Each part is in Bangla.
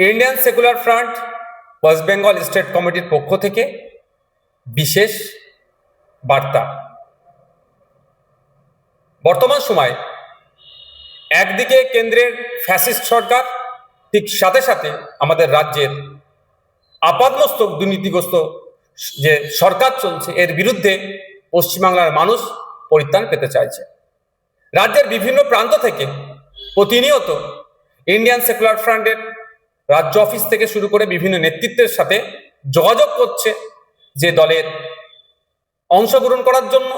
Indian Secular Front West Bengal state কমিটির পক্ষ থেকে বিশেষ বার্তা। বর্তমান সময়ে একদিকে কেন্দ্রের ফ্যাসিস্ট সরকার, ঠিক সাথে সাথে আমাদের রাজ্যের আপাতমস্তক দুর্নীতিগ্রস্ত যে সরকার চলছে, এর বিরুদ্ধে পশ্চিমবাংলার মানুষ পরিত্রাণ পেতে চাইছে। রাজ্যের বিভিন্ন প্রান্ত থেকে প্রতিনিয়ত ইন্ডিয়ান সেকুলার ফ্রন্টের রাজ্য অফিস থেকে শুরু করে বিভিন্ন নেতৃত্বের সাথে যোগাযোগ করছে যে দলের অংশগ্রহণ করার জন্য,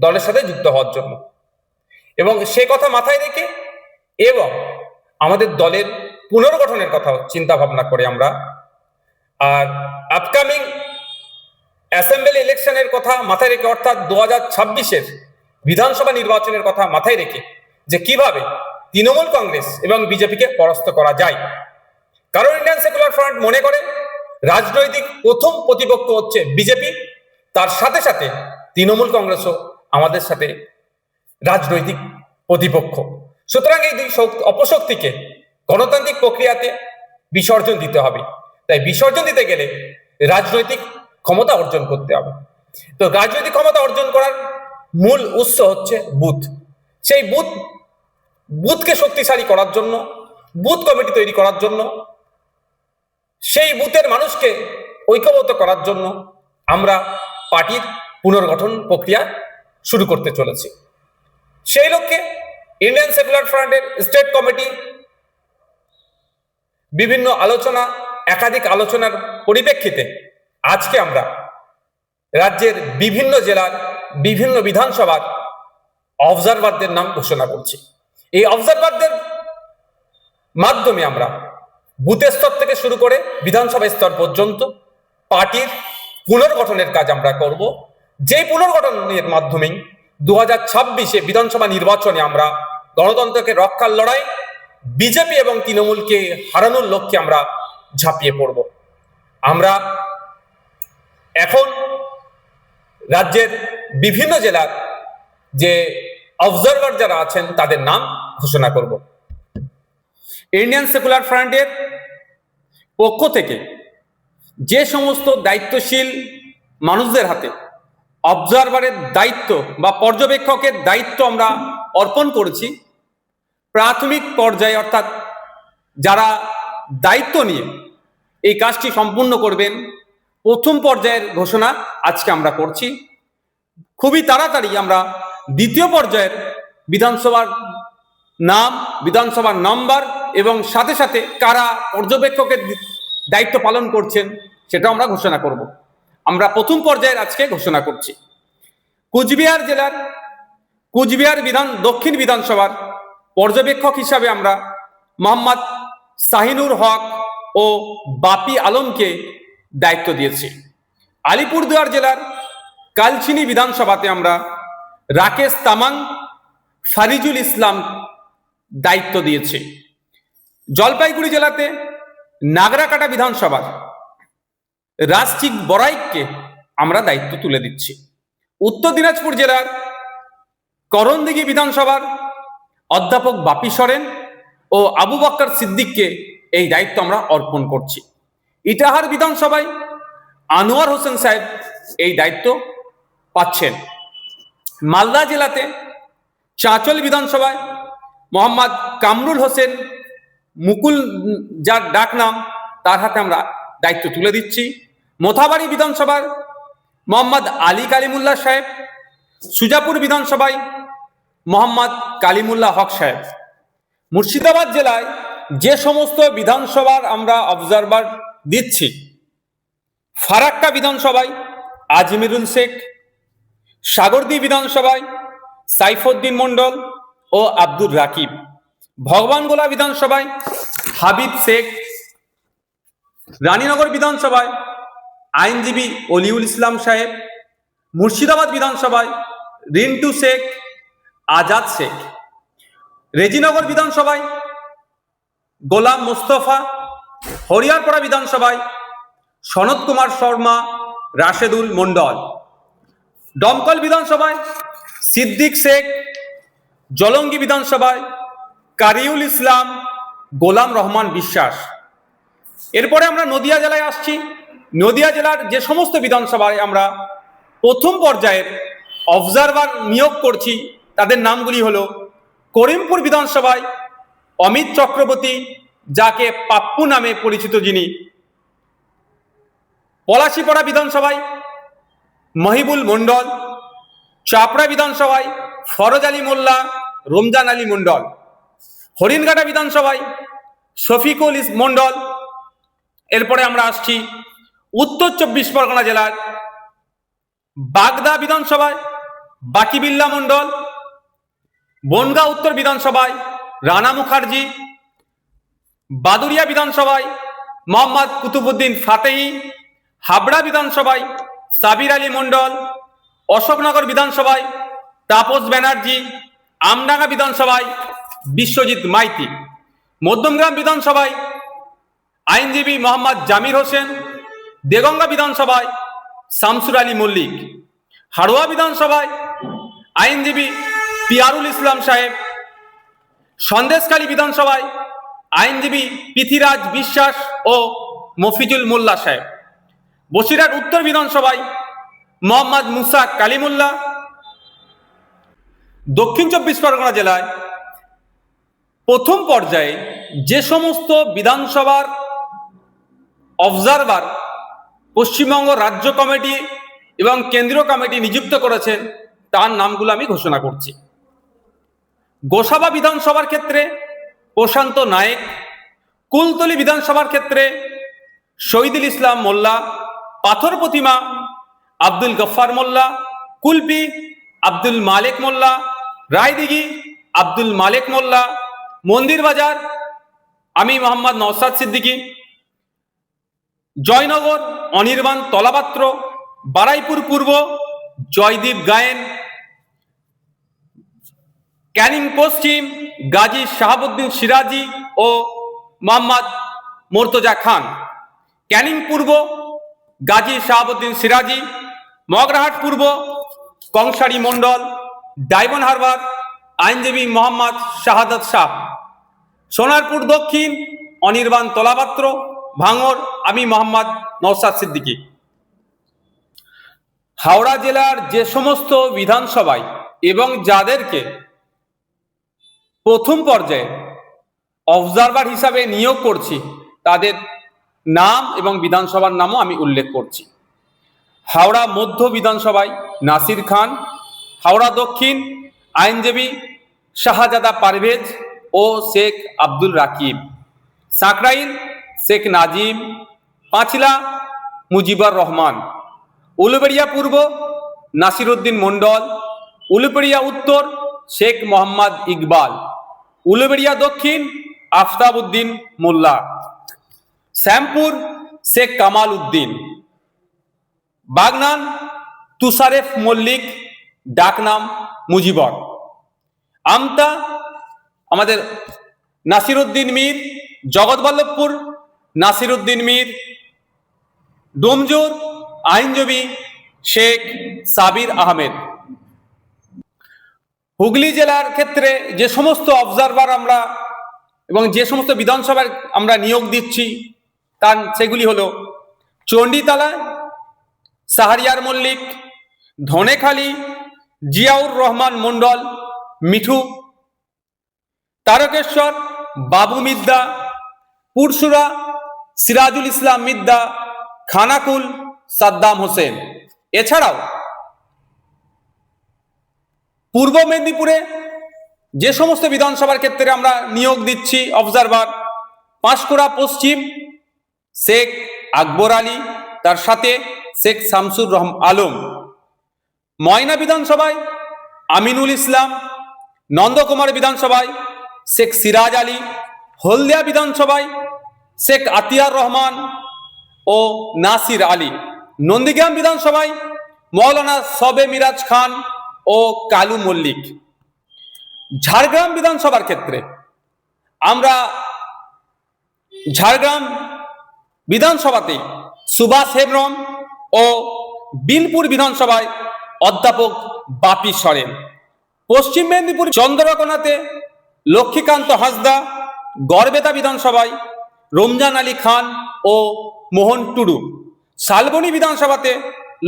দলের সাথে যুক্ত হওয়ার জন্য, এবং সে কথা মাথায় রেখে এবং আমাদের দলের পুনর্গঠনের কথা চিন্তা ভাবনা করে আমরা আর আপকামিং অ্যাসেম্বলি ইলেকশনের কথা মাথায় রেখে, অর্থাৎ 2026-এর বিধানসভা নির্বাচনের কথা মাথায় রেখে যে কিভাবে তৃণমূল কংগ্রেস এবং বিজেপিকে পরাস্ত করা যায়। কারণ ইন্ডিয়ান সেকুলার ফ্রন্ট মনে করে রাজনৈতিক প্রথম প্রতিপক্ষ হচ্ছে বিজেপি, তার সাথে সাথে তৃণমূল কংগ্রেসও আমাদের সাথে রাজনৈতিক প্রতিপক্ষ। সুতরাং এই দুই অপশক্তিকে গণতান্ত্রিক প্রক্রিয়াতে বিসর্জন দিতে হবে। তাই বিসর্জন দিতে গেলে রাজনৈতিক ক্ষমতা অর্জন করতে হবে। তো রাজনৈতিক ক্ষমতা অর্জন করার মূল উৎস হচ্ছে বুথ। সেই বুথকে শক্তিশালী করার জন্য, বুথ কমিটি তৈরি করার জন্য, সেই বুথের মানুষকে ঐক্যবদ্ধ করার জন্য আমরা পার্টির পুনর্গঠন প্রক্রিয়া শুরু করতে চলেছি। সেই লক্ষ্যে ইন্ডিয়ান সেকুলার ফ্রন্টের স্টেট কমিটি বিভিন্ন আলোচনা, একাধিক আলোচনার পরিপ্রেক্ষিতে আজকে আমরা রাজ্যের বিভিন্ন জেলার বিভিন্ন বিধানসভার অবজারভারদের নাম ঘোষণা করছি। এই অবজারভারদের মাধ্যমে আমরা বুথের স্তর থেকে শুরু করে বিধানসভা স্তর পর্যন্ত পার্টির পুনর্গঠনের কাজ আমরা করব। যে পুনর্গঠনের মাধ্যমে 2026-এ বিধানসভা নির্বাচনে আমরা গণতন্ত্রকে রক্ষার লড়াই, বিজেপি এবং তৃণমূলকে হারানোর লক্ষ্যে আমরা ঝাঁপিয়ে পড়ব। আমরা এখন রাজ্যের বিভিন্ন জেলার যে অবজারভার যারা আছেন তাদের নাম ঘোষণা করব। ইন্ডিয়ান সেকুলার ফ্রন্টের পক্ষ থেকে যে সমস্ত দায়িত্বশীল মানুষদের হাতে অবজারভারের দায়িত্ব বা পর্যবেক্ষকের দায়িত্ব আমরা অর্পণ করেছি, প্রাথমিক পর্যায়ে অর্থাৎ যারা দায়িত্ব নিয়ে এই কাজটি সম্পূর্ণ করবেন, প্রথম পর্যায়ের ঘোষণা আজকে আমরা করছি। খুবই তাড়াতাড়ি আমরা দ্বিতীয় পর্যায়ের বিধানসভার নাম, বিধানসভার নাম্বার এবং সাথে সাথে কারা পর্যবেক্ষকের দায়িত্ব পালন করছেন সেটা আমরা ঘোষণা করব। আমরা প্রথম পর্যায়ের আজকে ঘোষণা করছি। কুচবিহার জেলার কুচবিহার দক্ষিণ বিধানসভার পর্যবেক্ষক হিসাবে আমরা মোহাম্মদ শাহিনুর হক ও বাপি আলমকে দায়িত্ব দিয়েছি। আলিপুরদুয়ার জেলার কালচিনি বিধানসভাতে আমরা রাকেশ তামাং, ফারিজুল ইসলাম দায়িত্ব দিয়েছি। জলপাইগুড়ি জেলাতে নাগরাকাটা বিধানসভার রাজচিক বড়াইককে আমরা দায়িত্ব তুলে দিচ্ছি। উত্তর দিনাজপুর জেলার করণদিঘি বিধানসভার অধ্যাপক বাপি সরেন ও আবু বক্কর সিদ্দিককে এই দায়িত্ব আমরা অর্পণ করছি। ইটাহার বিধানসভায় আনোয়ার হোসেন সাহেব এই দায়িত্ব পাচ্ছেন। মালদা জেলাতে চাঁচল বিধানসভায় মোহাম্মদ কামরুল হোসেন মুকুল, যার ডাক নাম, তার হাতে আমরা দায়িত্ব তুলে দিচ্ছি। মোথাবাড়ি বিধানসভার মোহাম্মদ আলী কালিমুল্লাহ সাহেব, সুজাপুর বিধানসভায় মোহাম্মদ কালিমুল্লাহ হক সাহেব। মুর্শিদাবাদ জেলায় যে সমস্ত বিধানসভার আমরা অবজারভার দিচ্ছি, ফারাক্কা বিধানসভায় আজমিরুল শেখ, সাগরদী বিধানসভায় সাইফুদ্দিন মন্ডল ও আব্দুর রাকিব, ভগবানগোলা বিধানসভায় হাবিব শেখ, রানীনগর বিধানসভায় আইনজীবী অলিউল ইসলাম সাহেব, মুর্শিদাবাদ বিধানসভায় রিন্টু শেখ, আজাদ শেখ, রেজিনগর বিধানসভায় গোলাম মোস্তফা, হরিয়ারপাড়া বিধানসভায় সনৎ কুমার শর্মা, রাশেদুল মন্ডল, দমকল বিধানসভায় সিদ্দিক শেখ, জলঙ্গি বিধানসভায় কারিউল ইসলাম, গোলাম রহমান বিশ্বাস, এরপরে আমরা নদিয়া জেলায় আসছি। নদিয়া জেলার যে সমস্ত বিধানসভায় আমরা প্রথম পর্যায়ের অবজারভার নিয়োগ করছি তাদের নামগুলি হলো: করিমপুর বিধানসভায় অমিত চক্রবর্তী, যাকে পাপ্পু নামে পরিচিত যিনি; পলাশিপাড়া বিধানসভায় মহিবুল মণ্ডল; চাপড়া বিধানসভায় ফরজ আলী মোল্লা, রমজান আলী মণ্ডল; হরিণঘাটা বিধানসভায় শফিকুল মণ্ডল। এরপরে আমরা আসছি উত্তর 24 পরগনা জেলার বাগদা বিধানসভায় বাকিবিল্লা মণ্ডল; বনগাঁ উত্তর বিধানসভায় রানা মুখার্জি; বাদুরিয়া বিধানসভায় মোহাম্মদ কুতুবুদ্দিন ফাতেহি; হাবড়া বিধানসভায় সাবির আলী মণ্ডল; অশোকনগর বিধানসভায় তাপস ব্যানার্জি; আমডাঙ্গা বিধানসভায় বিশ্বজিৎ মাইতি; মধ্যমগ্রাম বিধানসভায় আইনজীবী মোহাম্মদ জামির হোসেন; দেগঙ্গা বিধানসভায় শামসুর আলী মল্লিক; হাড়োয়া বিধানসভায় আইনজীবী পিয়ারুল ইসলাম সাহেব; সন্দেশখালী বিধানসভায় আইনজীবী পৃথিরাজ বিশ্বাস ও মফিজুল মোল্লা সাহেব; বসিরহাট উত্তর বিধানসভায় মোহাম্মদ মুসা কালিমুল্লাহ। দক্ষিণ 24 পরগনা জেলায় প্রথম পর্যায়ে যে সমস্ত বিধানসভার অবজারভার পশ্চিমবঙ্গ রাজ্য কমিটি এবং কেন্দ্রীয় কমিটি নিযুক্ত করেছেন তার নামগুলো আমি ঘোষণা করছি। গোসাবা বিধানসভার ক্ষেত্রে প্রশান্ত নায়েক; কুলতলি বিধানসভার ক্ষেত্রে শহীদুল ইসলাম মোল্লা; পাথর প্রতিমা আব্দুল গফফার মোল্লা; কুলপি আব্দুল মালেক মোল্লা; রায়দিঘি আব্দুল মালেক মোল্লা; মন্দির বাজার আমি মোহাম্মদ নওসাদ সিদ্দিকী; জয়নগর অনির্বাণ তলাপাত্র; বারাইপুর পূর্ব জয়দীপ গায়েন; ক্যানিং পশ্চিম গাজী শাহাবুদ্দিন সিরাজি ও মোহাম্মদ মোর্তজা খান; ক্যানিং পূর্ব গাজী শাহাবুদ্দিন সিরাজি; মগরাহাট পূর্ব কংসারী মণ্ডল; ডায়মন্ড হারবার আইনজীবী মোহাম্মদ শাহাদাত শাহ; সোনারপুর দক্ষিণ অনির্বাণ তলাপাত্র; ভাঙড় আমি মোহাম্মদ নওসাদ সিদ্দিকী। হাওড়া জেলার যে সমস্ত বিধানসভায় এবং যাদেরকে প্রথম পর্যায়ে অবজারভার হিসাবে নিয়োগ করছি তাদের নাম এবং বিধানসভার নামও আমি উল্লেখ করছি। হাওড়া মধ্য বিধানসভায় নাসির খান; হাওড়া দক্ষিণ আইনজীবী শাহজাদা পারভেজ ও শেখ আব্দুল রাকিব; সাঁকরাইল শেখ নাজিম; পাঁচলা মুজিবুর রহমান; উলুবেড়িয়া পূর্ব নাসিরউদ্দিন মণ্ডল; উলুবেড়িয়া উত্তর শেখ মোহাম্মদ ইকবাল; উলুবেড়িয়া দক্ষিণ আফতাব উদ্দিন মোল্লা; শ্যামপুর শেখ কামাল উদ্দিন; বাগনান তুষারেফ মল্লিক ডাকনাম মুজিবর; আমতা আমাদের নাসিরউদ্দিন মীর; জগৎবল্লভপুর নাসিরউদ্দিন মীর; ডোমজুর আইনজীবী শেখ সাবির আহমেদ। হুগলি জেলার ক্ষেত্রে যে সমস্ত অবজারভার আমরা এবং যে সমস্ত বিধানসভায় আমরা নিয়োগ দিচ্ছি তার সেগুলি হলো: চণ্ডীতলা শাহরিয়ার মল্লিক; ধনেখালি জিয়াউর রহমান মণ্ডল মিঠু; তারকেশ্বর বাবু মিদ্দা; পুরসুরা সিরাজুল ইসলাম মিদ্দা; খানাকুল সাদ্দাম হোসেন। এছাড়াও পূর্ব মেদিনীপুরে যে সমস্ত বিধানসভার ক্ষেত্রে আমরা নিয়োগ দিচ্ছি অবজারভার: পাঁশকুড়া পশ্চিম শেখ আকবর আলী, তার সাথে শেখ শামসুর আলম; ময়না বিধানসভায় আমিনুল ইসলাম; নন্দকুমার বিধানসভায় শেখ সিরাজ আলী; হলদিয়া বিধানসভায় শেখ আতিয়ার রহমান ও নাসির আলী; নন্দীগ্রাম বিধানসভায় মৌলানা সবে মিরাজ খান ও কালু মল্লিক। ঝাড়গ্রাম বিধানসভার ক্ষেত্রে আমরা ঝাড়গ্রাম বিধানসভাতে সুভাষ হেমব্রম ও বিনপুর বিধানসভায় অধ্যাপক বাপি সরেন; পশ্চিম মেদিনীপুর চন্দ্রকোনাতে লক্ষ্মীকান্ত হাঁসদা; গড়বেতা বিধানসভায় রমজান আলী খান ও মোহন টুডু। শালবনী বিধানসভাতে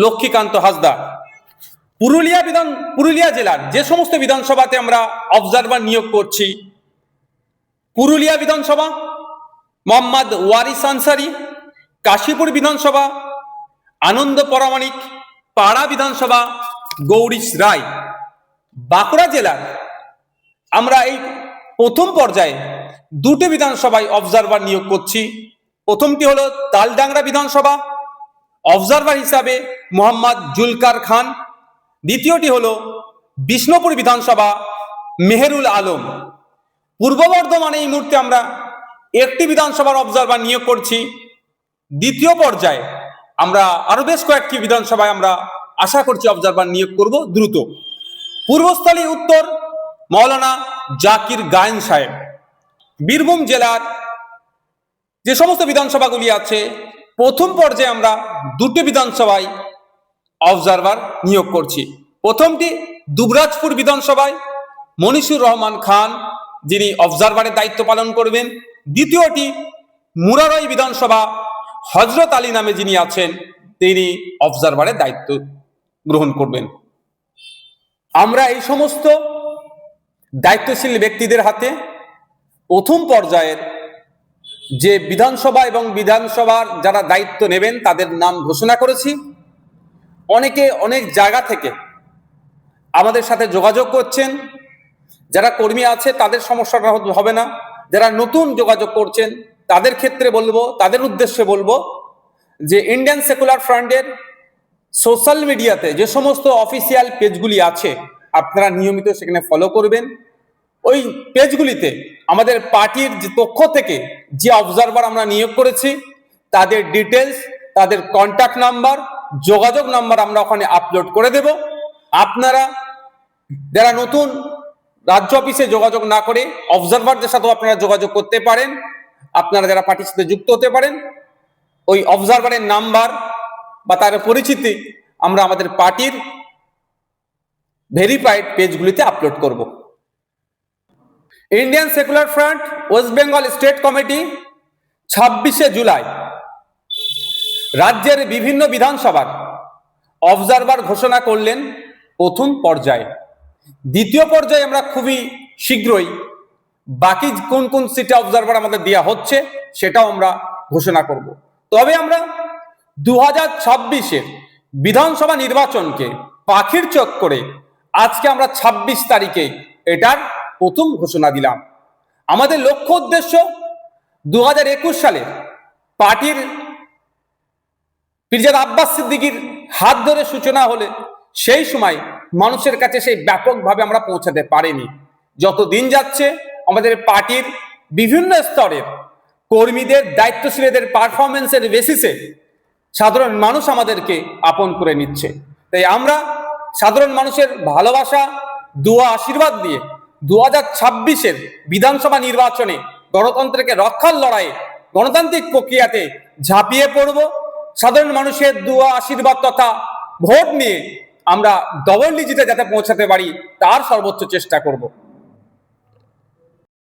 লক্ষ্মীকান্ত হাসদা। পুরুলিয়া জেলার যে সমস্ত বিধানসভাতে আমরা অবজারভার নিয়োগ করছি, পুরুলিয়া বিধানসভা মোহাম্মদ ওয়ারিস আনসারি, কাশীপুর বিধানসভা আনন্দ পরামানিক, পাড়া বিধানসভা গৌরীশ রায়। বাঁকুড়া জেলার আমরা এই প্রথম পর্যায়ে দুটি বিধানসভায় অবজারভার নিয়োগ করছি। প্রথমটি হলো তালডাংরা বিধানসভা, অবজারভার হিসাবে মোহাম্মদ জুলকার খান। দ্বিতীয়টি হলো বিষ্ণুপুর বিধানসভা, মেহেরুল আলম। পূর্ব বর্ধমানে এই মুহূর্তে আমরা একটি বিধানসভার অবজারভার নিয়োগ করছি। দ্বিতীয় পর্যায়ে আমরা আরো বেশ কয়েকটি বিধানসভায় আমরা আশা করছি অবজারভার নিয়োগ করব দ্রুত। পূর্বস্থলী উত্তর মৌলানা জাকির গায়েন সাহেব। বীরভূম জেলার যে সমস্ত বিধানসভাগুলি আছে, প্রথম পর্যায়ে আমরা দুটি বিধানসভায় অবজারভার নিয়োগ করছি। প্রথমটি দুবরাজপুর বিধানসভায় মনিসুর রহমান খান, যিনি অবজারভারের দায়িত্ব পালন করবেন। দ্বিতীয়টি মুরারই বিধানসভা, হজরত আলী নামে যিনি আছেন তিনি অবজারভারের দায়িত্ব গ্রহণ করবেন। আমরা এই সমস্ত দায়িত্বশীল ব্যক্তিদের হাতে প্রথম পর্যায়ের যে বিধানসভা এবং বিধানসভার যারা দায়িত্ব নেবেন তাদের নাম ঘোষণা করেছি। অনেকে অনেক জায়গা থেকে আমাদের সাথে যোগাযোগ করছেন। যারা কর্মী আছে তাদের সমস্যাটা হবে না, যারা নতুন যোগাযোগ করছেন তাদের ক্ষেত্রে বলবো, তাদের উদ্দেশ্যে বলবো যে ইন্ডিয়ান সেকুলার ফ্রন্টের সোশ্যাল মিডিয়াতে যে সমস্ত অফিসিয়াল পেজগুলি আছে আপনারা নিয়মিত সেখানে ফলো করবেন। ওই পেজগুলিতে আমাদের পার্টির যে পক্ষ থেকে যে অবজারভার আমরা নিয়োগ করেছি তাদের ডিটেলস, তাদের কন্ট্যাক্ট নাম্বার, যোগাযোগ নাম্বার আমরা ওখানে আপলোড করে দেব। আপনারা যারা নতুন রাজ্য অফিসে যোগাযোগ না করে অবজারভারদের সাথেও আপনারা যোগাযোগ করতে পারেন। আপনারা যারা পার্টির সাথে যুক্ত হতে পারেন, ওই অবজারভারের নাম্বার বা তার পরিচিতি আমরা আমাদের পার্টির ভেরিফাইড পেজগুলিতে আপলোড করব। Indian Secular Front West Bengal state committee 26শে জুলাই রাজ্যের বিভিন্ন বিধানসভার অবজারভার ঘোষণা করলেন প্রথম পর্যায়ে। দ্বিতীয় পর্যায়ে আমরা খুবই শীঘ্রই বাকি কোন কোন সিটে অবজারভার আমাদের দেওয়া হচ্ছে সেটাও আমরা ঘোষণা করব। তবে আমরা 2026-এর বিধানসভা নির্বাচনকে পাখির চোখ করে আজকে আমরা 26 তারিখে এটার প্রথম ঘোষণা দিলাম। আমাদের লক্ষ্য উদ্দেশ্য 2021 সালে পার্টির পিরজাদা আব্বাস সিদ্দিকীর হাত ধরে সূচনা হলে সেই সময় মানুষের কাছে সেই ব্যাপকভাবে আমরা পৌঁছাতে পারিনি। যত দিন যাচ্ছে আমাদের পার্টির বিভিন্ন স্তরের কর্মীদের, দায়িত্বশীলদের পারফরমেন্সের বেসিসে সাধারণ মানুষ আমাদেরকে আপন করে নিচ্ছে। তাই আমরা সাধারণ মানুষের ভালোবাসা, দোয়া, আশীর্বাদ দিয়ে 2026-এর বিধানসভা নির্বাচনে গণতন্ত্রকে রক্ষার লড়াইয়ে, গণতান্ত্রিক প্রক্রিয়াতে ঝাঁপিয়ে পড়ব। সাধারণ মানুষের দোয়া, আশীর্বাদ তথা ভোট নিয়ে আমরা ডবল ডিজিটে যাতে পৌঁছাতে পারি তার সর্বোচ্চ চেষ্টা করব।